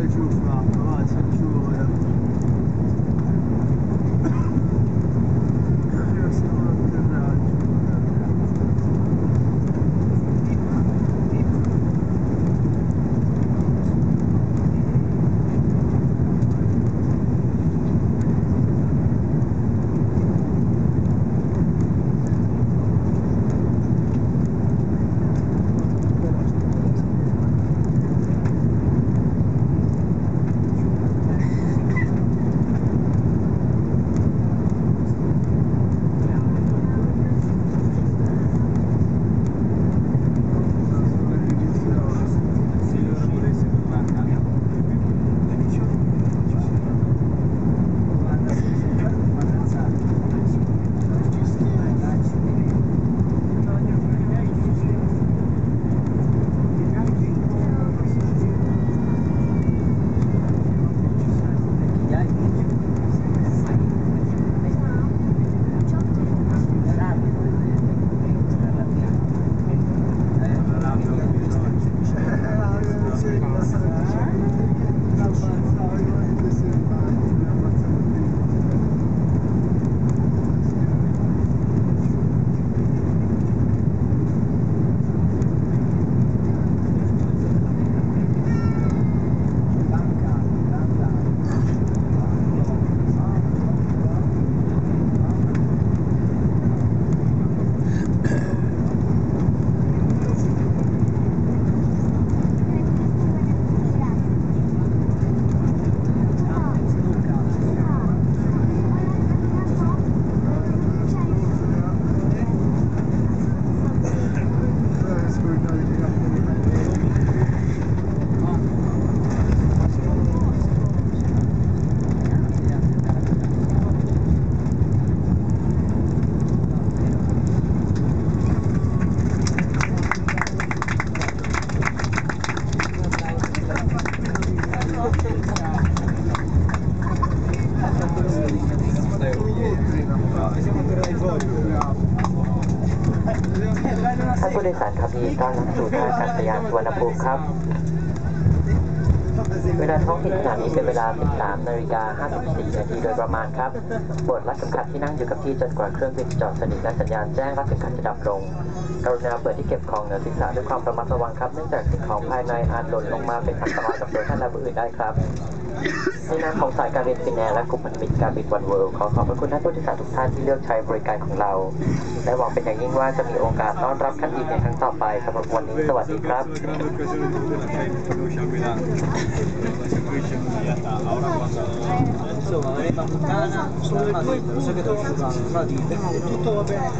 ท่านผู้โดยสารครับยินดีต้อนรับสู่ท่าอากาศยานสุวรรณภูมิครับเวลาท้องถิ่นขณะนี้เป็นเวลา 13:54 นาทีโดยประมาณครับโปรดรัดเข็มขัดที่นั่งอยู่กับที่จนกว่าเครื่องบินจอดสนิทและสัญญาณแจ้งรัดเข็มขัดจะดับลงกรุณาเปิดที่เก็บของเหนือศีรษะด้วยความระมัดระวังครับเนื่องจากสิ่งของภายในอาจหล่นลงมาเป็นอันตรายกับตัวท่านและผู้อื่นได้ครับในนามของสายการบินฟินแอร์และกลุ่มพันธมิตรการบินวันเวิลด์ขอบพระคุณท่านผู้โดยสารทุกท่านที่เลือกใช้บริการของเราและหวังเป็นอย่างยิ่งว่าจะมีโอกาสต้อนรับท่านอีกในครั้งต่อไปสำหรับวันนี้สวัสดีครับ Insomma, non è mancana, sono armati, lo so che ti asciugano, però dite, tutto va bene.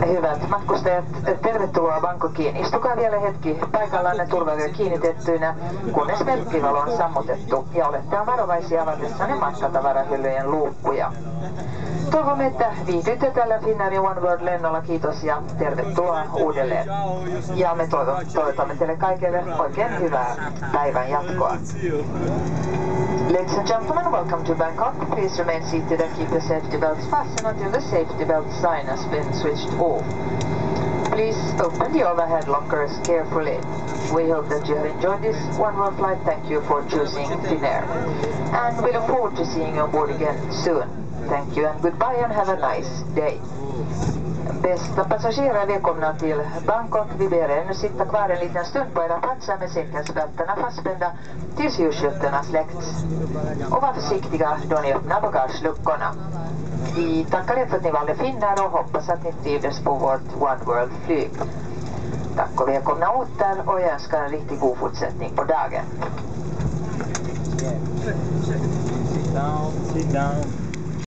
Hyvät matkustajat, tervetuloa Bangkokiin. Istukaa vielä hetki paikallanne turvavöö kiinnitettyinä, kunnes merkkivalo on sammutettu ja olette varovaisia avatessanne matkatavarahyllyjen luukkuja. Toivomme, että viihdytte tällä Finnairin One World-lennolla. Kiitos ja tervetuloa uudelleen. Ja me toivotamme teille kaikille oikein hyvää päivän jatkoa. Ladies and gentlemen, welcome to Bangkok. Please remain seated and keep your safety belts fastened until the safety belt sign has been switched off. Please open the overhead lockers carefully. We hope that you have enjoyed this One World flight. Thank you for choosing Finnair. And we look forward to seeing you on board again soon. Thank you and goodbye and have a nice day. Bästa passagerare, välkomna till Bangkok. Vi ber er nu sitta kvar en liten stund på era platser med säkerhetsbältena fastspända tills ljusskyltarna släckts. Och var försiktiga då ni öppnar bagageluckorna. Vi tackar er för att ni valde Finnair och hoppas att ni trivdes på vårt One World-flyg. Tack och välkomna åter och jag önskar en riktigt god fortsättning på dagen. Sit down.